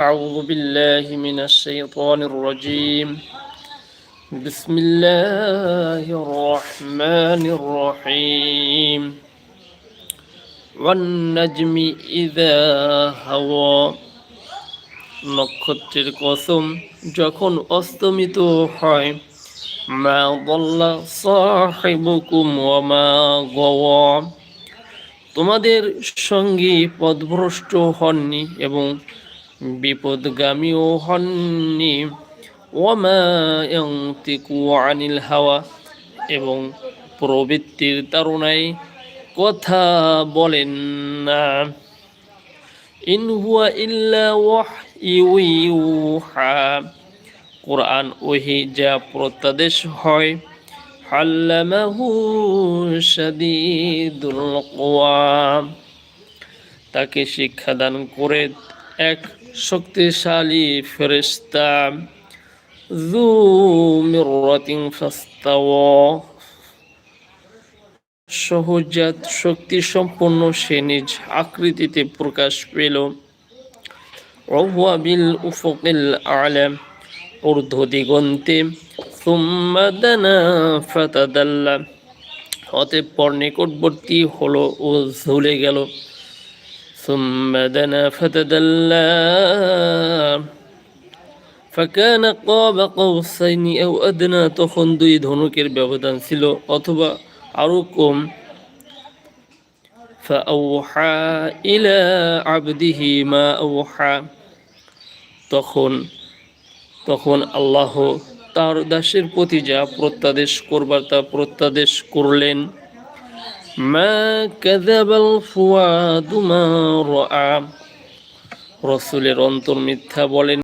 أعوذ بالله من الشيطان الرجيم بسم الله الرحمن الرحيم والنجم إذا هوى নক্ষত্রের কসম যখন অস্তমিত হয় মা দল্লা সাহিবুকুম ওয়া মা গাওয়া তোমাদের সঙ্গী পথভ্রষ্ট হননি এবং বিপদগামীও হননি ওয়ামা ইয়ানতিকু আনিল হাওয়া এবং প্রবৃত্তির তাড়নায় কথা বলেন না ইন হুয়া ইল্লা ওয়াহয়ু ইউহা কোরআন ওহী যা প্রত্যাদেশ হয় আল্লামাহু শাদীদুল কুওয়া তাকে শিক্ষাদান করে এক শক্তিশালী ফেরেশতা যু মিররাতিন ফাস্তাওয়া সহজাত শক্তি সম্পন্ন সে নিজ আকৃতিতে প্রকাশ পেল ওয়া বিল উফুকিল আ'লা ঊর্ধ্ব দিগন্তে সুম্মা দানা ফাতাদাল্লা অতঃপর নিকটবর্তী হলো ও ঝুলে গেল সুম্মা দানা ফাতাদাল্লা ফাকানা কাবা কাউসাইনি আও আদনা তখন দুই ধনুকের ব্যবধান ছিল অথবা আরো কম ফাআওহা ইলা আবদিহি মা আওহা তখন আল্লাহ তার দাসের প্রতি যা প্রত্যাদেশ করবার তা প্রত্যাদেশ করলেন মা কাযাবাল ফুয়াদু মা রাআ রাসূলের অন্তর মিথ্যা বলেন